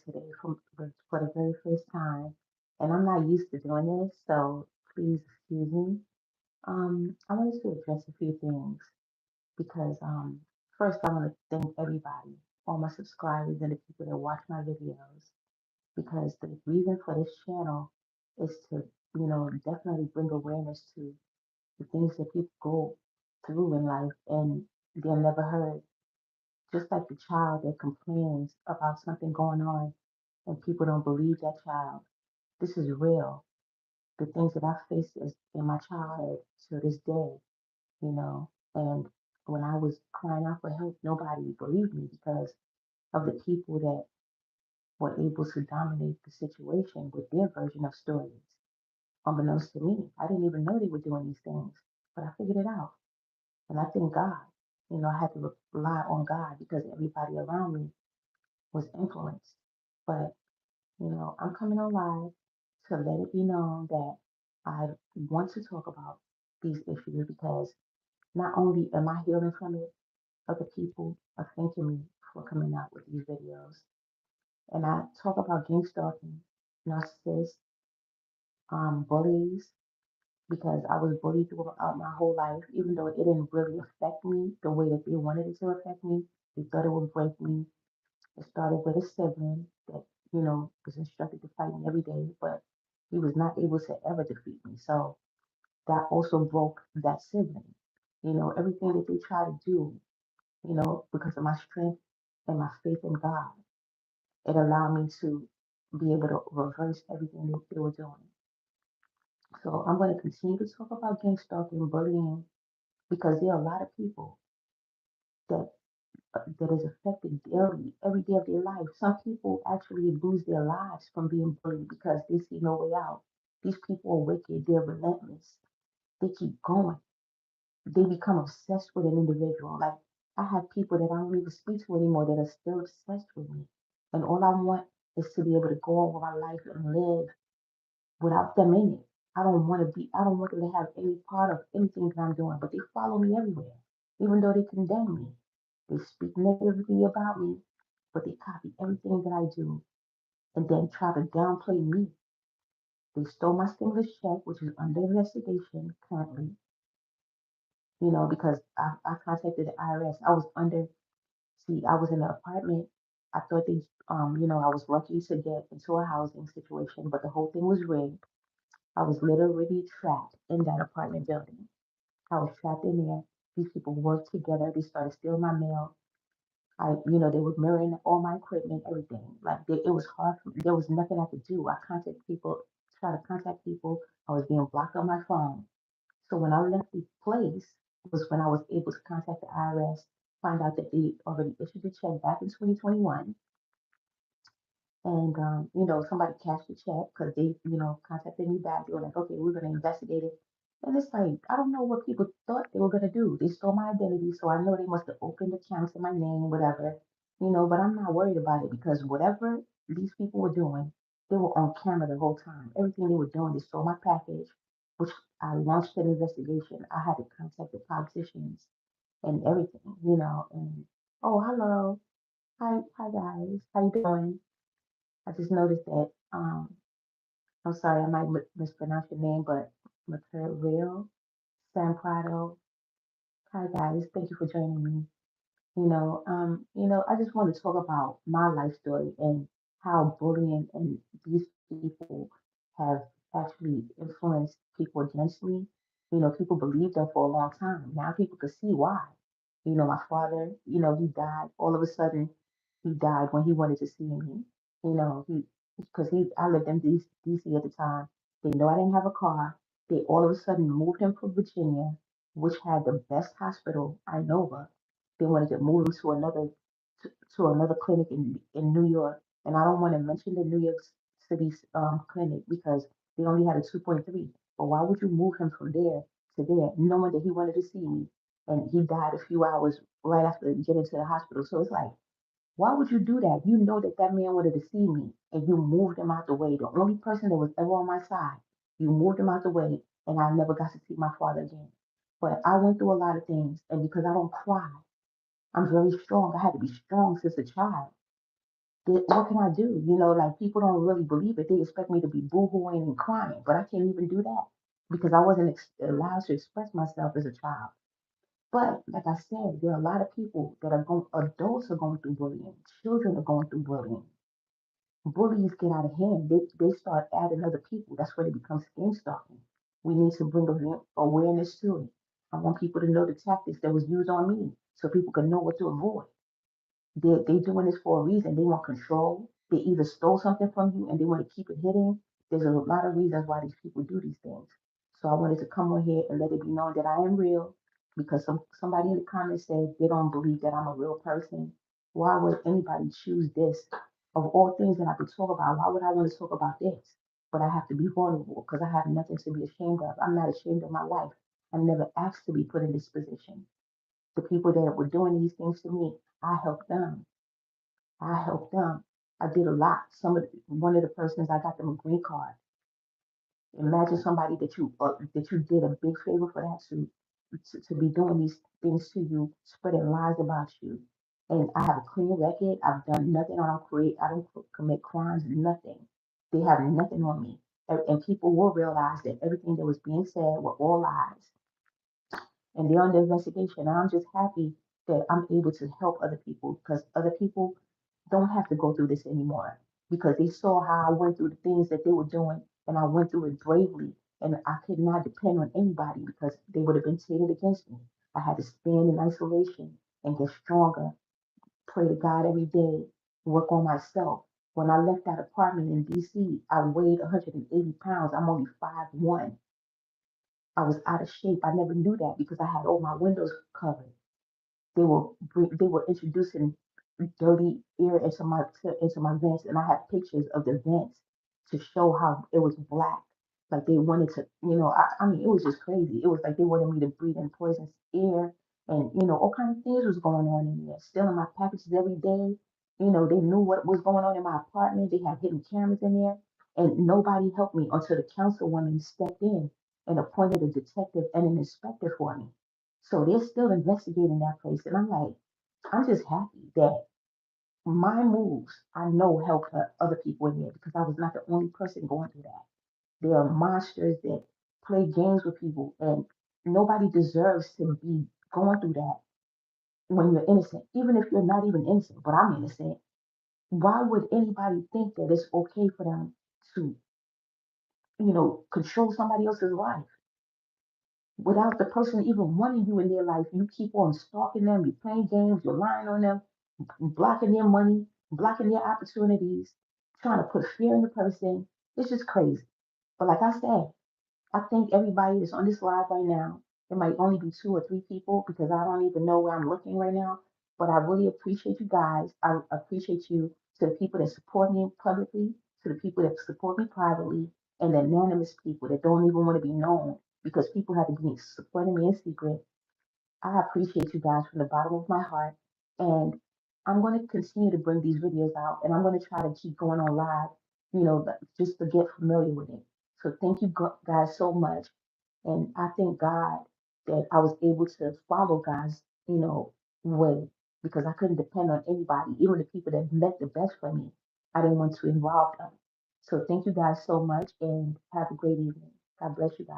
live today for the very first time, and I'm not used to doing this, so please excuse me. I wanted to address a few things because first I want to thank everybody, all my subscribers and the people that watch my videos, because the reason for this channel is to, definitely bring awareness to the things that people go through in life and they're never heard. Just like the child that complains about something going on and people don't believe that child. This is real. The things that I faced in my childhood to this day, you know, and when I was crying out for help, nobody believed me because of the people that were able to dominate the situation with their version of stories. Unbeknownst to me, I didn't even know they were doing these things, but I figured it out. And I thank God. I had to rely on God because everybody around me was influenced. But, I'm coming on live to let it be known that I want to talk about these issues because not only am I healing from it, other people are thanking me for coming out with these videos. And I talk about gang stalking, narcissists, bullies, because I was bullied throughout my whole life, even though it didn't really affect me the way that they wanted it to affect me. They thought it would break me. It started with a sibling that, was instructed to fight me every day, but he was not able to ever defeat me. So that also broke that sibling. Everything that they try to do, because of my strength and my faith in God, it allowed me to be able to reverse everything that they were doing. So I'm going to continue to talk about gang stalking, bullying, because there are a lot of people that that is affected daily, every day of their life. Some people actually lose their lives from being bullied because they see no way out. These people are wicked, they're relentless. They keep going. They become obsessed with an individual. Like I have people that I don't even speak to anymore that are still obsessed with me. And all I want is to be able to go on with my life and live without them in it. I don't want them to have any part of anything that I'm doing, but they follow me everywhere, even though they condemn me. They speak negatively about me, but they copy everything that I do and then try to downplay me. They stole my stimulus check, which is under investigation currently, because I contacted the IRS. I was in an apartment. I thought I was lucky to get into a housing situation, but the whole thing was rigged. I was literally trapped in that apartment building. I was trapped in there. These people worked together. They started stealing my mail. They were mirroring all my equipment, everything. It was hard. There was nothing I could do. I contacted people, try to contact people. I was being blocked on my phone. So when I left the place was when I was able to contact the IRS, find out that they already issued the check back in 2021. And, somebody cashed the check because they, contacted me back. They were like, okay, we're going to investigate it. And it's like, I don't know what people thought they were going to do. They stole my identity, so I know they must have opened accounts in my name, whatever, but I'm not worried about it because whatever these people were doing, they were on camera the whole time. Everything they were doing, they stole my package, which I launched an investigation. I had to contact the politicians and everything, and oh, hello. Hi guys. How you doing? I just noticed that, I'm sorry, I might mispronounce your name, but Material San Prado. Hi guys, thank you for joining me. I just want to talk about my life story and how bullying and these people have actually influenced people against me. People believed them for a long time. Now people can see why. My father, he died all of a sudden. He died when he wanted to see me. Because I lived in DC at the time. They know I didn't have a car. They all of a sudden moved him from Virginia, which had the best hospital I know of. They wanted to move him to another clinic in New York. And I don't want to mention the New York City clinic because they only had a 2.3. But why would you move him from there to there, knowing that he wanted to see me? And he died a few hours right after getting to the hospital. So it's like, why would you do that? You know that that man wanted to see me and you moved him out the way. The only person that was ever on my side, you moved him out the way and I never got to see my father again. But I went through a lot of things and because I don't cry, I'm very strong. I had to be strong since a child. What can I do? Like people don't really believe it. They expect me to be boo-hooing and crying, but I can't even do that because I wasn't allowed to express myself as a child. But like I said, there are a lot of people that are going, adults are going through bullying, children are going through bullying. Bullies get out of hand. They start adding other people. That's where it becomes skin stalking. We need to bring awareness to it. I want people to know the tactics that was used on me so people can know what to avoid. They doing this for a reason. They want control. They either stole something from you and they want to keep it hidden. There's a lot of reasons why these people do these things. So I wanted to come on here and let it be known that I am real because somebody in the comments said they don't believe that I'm a real person. Why would anybody choose this? Of all things that I could talk about, why would I want to talk about this? But I have to be vulnerable because I have nothing to be ashamed of. I'm not ashamed of my life. I never asked to be put in this position. The people that were doing these things to me, I helped them. I helped them. I did a lot. One of the persons I got them a green card. Imagine somebody that you did a big favor for that to be doing these things to you, spreading lies about you. And I have a clean record. I've done nothing. I don't commit crimes. Nothing. They have nothing on me. And people will realize that everything that was being said were all lies and they're under investigation. And I'm just happy that I'm able to help other people because other people don't have to go through this anymore because they saw how I went through the things that they were doing and I went through it bravely. And I could not depend on anybody because they would have been pitted against me. I had to stand in isolation and get stronger, pray to God every day, work on myself. When I left that apartment in DC, I weighed 180 pounds. I'm only 5'1". I was out of shape. I never knew that because I had all my windows covered. They were introducing dirty air into my vents, and I had pictures of the vents to show how it was black. Like they wanted to, I mean, it was just crazy. It was like they wanted me to breathe in poisonous air, and all kinds of things was going on in there. Stealing my packages every day. They knew what was going on in my apartment. They had hidden cameras in there, and nobody helped me until the councilwoman stepped in and appointed a detective and an inspector for me. So they're still investigating that place. And I'm just happy that my moves, I know, helped other people in there because I was not the only person going through that. There are monsters that play games with people, and nobody deserves to be going through that when you're innocent, even if you're not even innocent, but I'm innocent. Why would anybody think that it's okay for them to, control somebody else's life? Without the person even wanting you in their life, you keep on stalking them, you're playing games, you're lying on them, blocking their money, blocking their opportunities, trying to put fear in the person. It's just crazy. But like I said, I think everybody that's on this live right now, it might only be two or three people because I don't even know where I'm looking right now. But I really appreciate you guys. I appreciate you to the people that support me publicly, to the people that support me privately, and the anonymous people that don't even want to be known because people have to be supporting me in secret. I appreciate you guys from the bottom of my heart. And I'm going to continue to bring these videos out and I'm going to try to keep going on live, just to get familiar with it. So thank you guys so much. And I thank God that I was able to follow God's, way because I couldn't depend on anybody, even the people that meant the best for me. I didn't want to involve them. So thank you guys so much and have a great evening. God bless you guys.